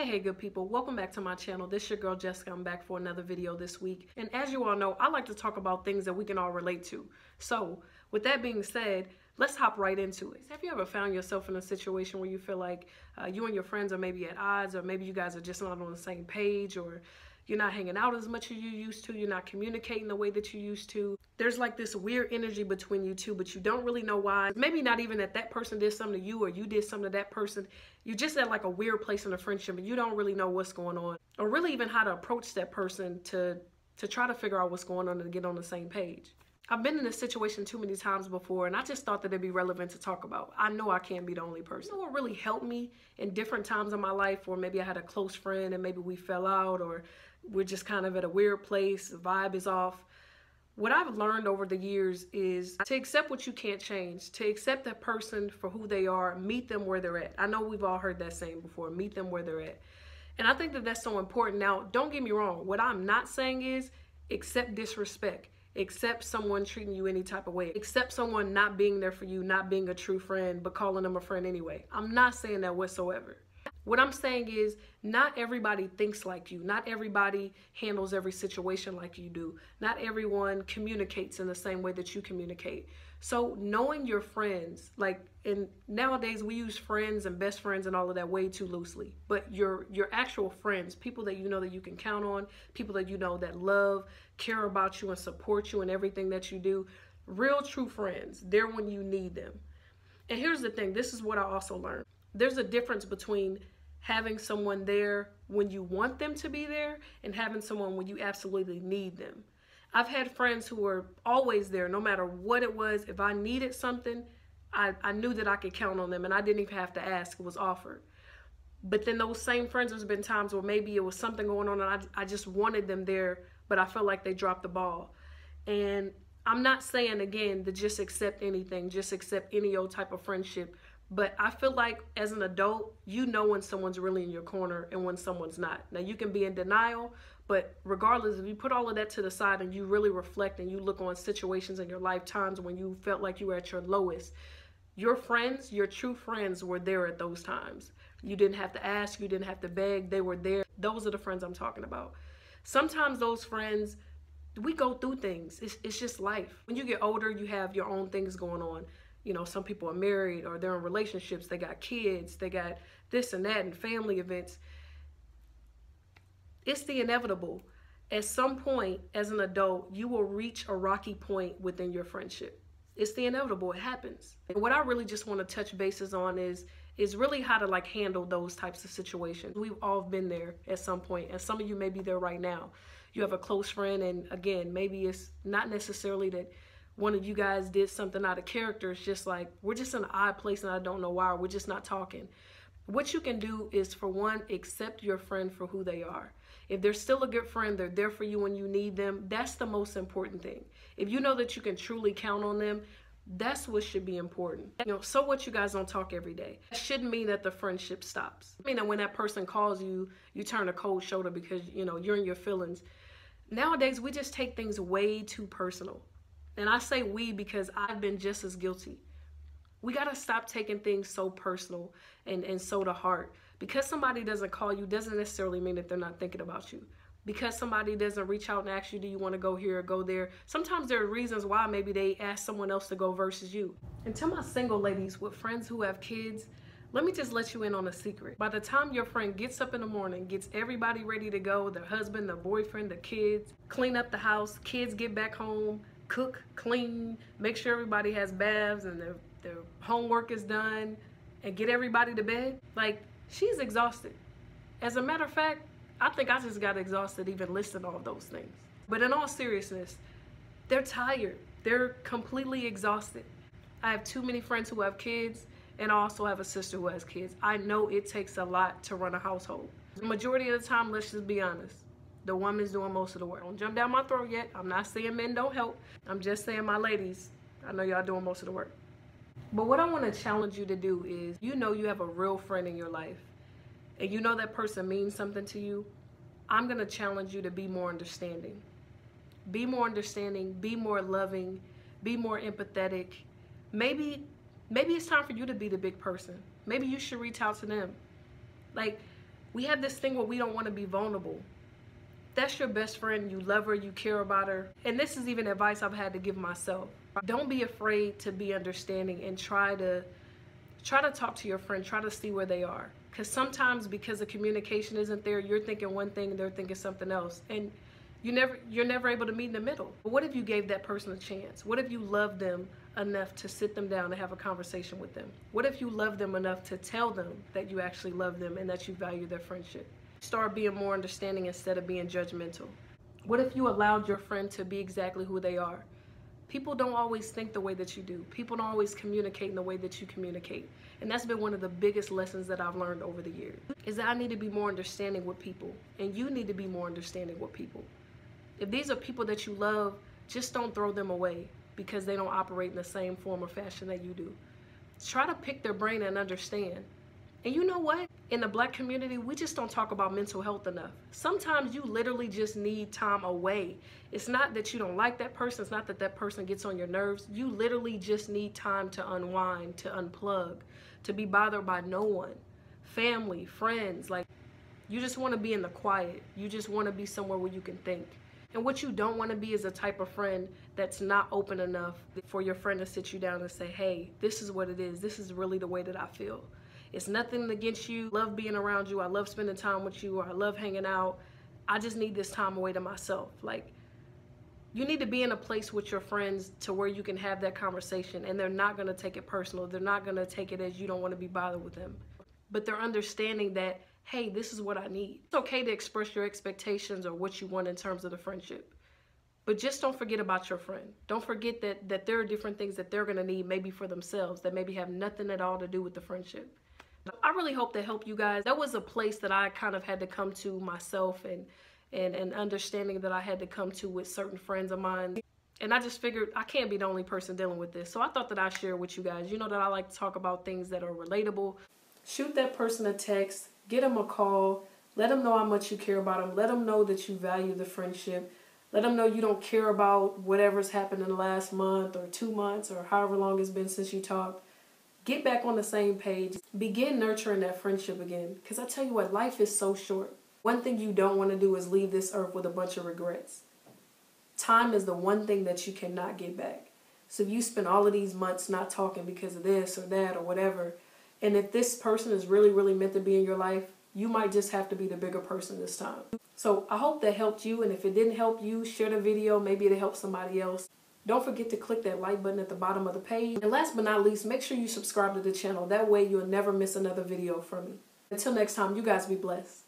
Hey good people, welcome back to my channel. This is your girl Jessica. I'm back for another video this week. And as you all know, I like to talk about things that we can all relate to. So with that being said, let's hop right into it. Have you ever found yourself in a situation where you feel like you and your friends are maybe at odds, or maybe you guys are just not on the same page, or you're not hanging out as much as you used to, you're not communicating the way that you used to? There's like this weird energy between you two, but you don't really know why. Maybe not even that person did something to you or you did something to that person. You're just at like a weird place in a friendship and you don't really know what's going on, or really even how to approach that person to try to figure out what's going on and get on the same page. I've been in this situation too many times before, and I just thought that it'd be relevant to talk about. I know I can't be the only person. You know what really helped me in different times in my life, or maybe I had a close friend and maybe we fell out, or we're just kind of at a weird place, the vibe is off. What I've learned over the years is to accept what you can't change, to accept that person for who they are, meet them where they're at. I know we've all heard that saying before, meet them where they're at. And I think that that's so important. Now, don't get me wrong. What I'm not saying is accept disrespect, accept someone treating you any type of way, accept someone not being there for you, not being a true friend, but calling them a friend anyway. I'm not saying that whatsoever. What I'm saying is not everybody thinks like you. Not everybody handles every situation like you do. Not everyone communicates in the same way that you communicate. So knowing your friends, and nowadays we use friends and best friends and all of that way too loosely. But your actual friends, people that you know that you can count on, people that you know that love, care about you and support you in everything that you do, real true friends, they're when you need them. And here's the thing, this is what I also learned. There's a difference between having someone there when you want them to be there and having someone when you absolutely need them. I've had friends who were always there no matter what it was. If I needed something, I knew that I could count on them and I didn't even have to ask, it was offered. But then those same friends, there's been times where maybe it was something going on and I just wanted them there, but I felt like they dropped the ball. And I'm not saying, again, to just accept anything, just accept any old type of friendship. But I feel like as an adult, you know when someone's really in your corner and when someone's not. Now, you can be in denial, but regardless, if you put all of that to the side and you really reflect and you look on situations in your lifetimes when you felt like you were at your lowest, your friends, your true friends were there at those times. You didn't have to ask, you didn't have to beg, they were there. Those are the friends I'm talking about. Sometimes those friends, we go through things. It's just life. When you get older, you have your own things going on. You know, some people are married or they're in relationships, they got kids, they got this and that and family events. It's the inevitable. At some point, as an adult, you will reach a rocky point within your friendship. It's the inevitable, it happens. And what I really just want to touch bases on is really how to handle those types of situations. We've all been there at some point, and some of you may be there right now. You have a close friend, and again, maybe it's not necessarily that one of you guys did something out of character. It's just like, we're just in an odd place and I don't know why, we're just not talking. What you can do is, for one, accept your friend for who they are. If they're still a good friend, they're there for you when you need them, that's the most important thing. If you know that you can truly count on them, that's what should be important. You know, so what, you guys don't talk every day. That shouldn't mean that the friendship stops. I mean, that when that person calls you, you turn a cold shoulder because, you know, you're in your feelings. Nowadays, we just take things way too personal. And I say we because I've been just as guilty. We got to stop taking things so personal and so to heart. Because somebody doesn't call you doesn't necessarily mean that they're not thinking about you. Because somebody doesn't reach out and ask you, do you want to go here or go there? Sometimes there are reasons why maybe they ask someone else to go versus you. And to my single ladies with friends who have kids, let me just let you in on a secret. By the time your friend gets up in the morning, gets everybody ready to go, their husband, their boyfriend, the kids, clean up the house, kids get back home, cook, clean, make sure everybody has baths and their homework is done, and get everybody to bed, she's exhausted. As a matter of fact, I think I just got exhausted even listing all of those things. But in all seriousness, they're tired. They're completely exhausted. I have too many friends who have kids, and I also have a sister who has kids. I know it takes a lot to run a household. The majority of the time, let's just be honest, the woman's doing most of the work. Don't jump down my throat yet. I'm not saying men don't help. I'm just saying, my ladies, I know y'all doing most of the work. But what I want to challenge you to do is, you know you have a real friend in your life, and you know that person means something to you. I'm going to challenge you to be more understanding. Be more understanding, be more loving, be more empathetic. Maybe it's time for you to be the big person. Maybe you should reach out to them. We have this thing where we don't want to be vulnerable. That's your best friend, you love her, you care about her. And this is even advice I've had to give myself. Don't be afraid to be understanding and try to talk to your friend, try to see where they are. Because sometimes because the communication isn't there, you're thinking one thing and they're thinking something else. And you're never able to meet in the middle. But what if you gave that person a chance? What if you loved them enough to sit them down and have a conversation with them? What if you loved them enough to tell them that you actually love them and that you value their friendship? Start being more understanding instead of being judgmental. What if you allowed your friend to be exactly who they are? People don't always think the way that you do. People don't always communicate in the way that you communicate. And that's been one of the biggest lessons that I've learned over the years, is that I need to be more understanding with people, and you need to be more understanding with people. If these are people that you love, just don't throw them away because they don't operate in the same form or fashion that you do. Try to pick their brain and understand. And you know what? In the Black community, we just don't talk about mental health enough. Sometimes you literally just need time away. It's not that you don't like that person. It's not that that person gets on your nerves. You literally just need time to unwind, to unplug, to be bothered by no one. Family, friends, like you just want to be in the quiet. You just want to be somewhere where you can think. And what you don't want to be is a type of friend that's not open enough for your friend to sit you down and say, hey, this is what it is. This is really the way that I feel. It's nothing against you. I love being around you. I love spending time with you. Or I love hanging out. I just need this time away to myself. Like, you need to be in a place with your friends to where you can have that conversation and they're not going to take it personal. They're not going to take it as you don't want to be bothered with them. But they're understanding that, hey, this is what I need. It's okay to express your expectations or what you want in terms of the friendship. But just don't forget about your friend. Don't forget that there are different things that they're going to need maybe for themselves that maybe have nothing at all to do with the friendship. I really hope that helped you guys. That was a place that I kind of had to come to myself and understanding that I had to come to with certain friends of mine. And I just figured I can't be the only person dealing with this. So I thought that I'd share with you guys. You know that I like to talk about things that are relatable. Shoot that person a text, get them a call, let them know how much you care about them, let them know that you value the friendship, let them know you don't care about whatever's happened in the last month or 2 months or however long it's been since you talked. Get back on the same page. Begin nurturing that friendship again. Because I tell you what, life is so short. One thing you don't want to do is leave this earth with a bunch of regrets. Time is the one thing that you cannot get back. So if you spend all of these months not talking because of this or that or whatever, and if this person is really, really meant to be in your life, you might just have to be the bigger person this time. So I hope that helped you. And if it didn't help you, share the video. Maybe it'll help somebody else. Don't forget to click that like button at the bottom of the page. And last but not least, make sure you subscribe to the channel. That way you'll never miss another video from me. Until next time, you guys be blessed.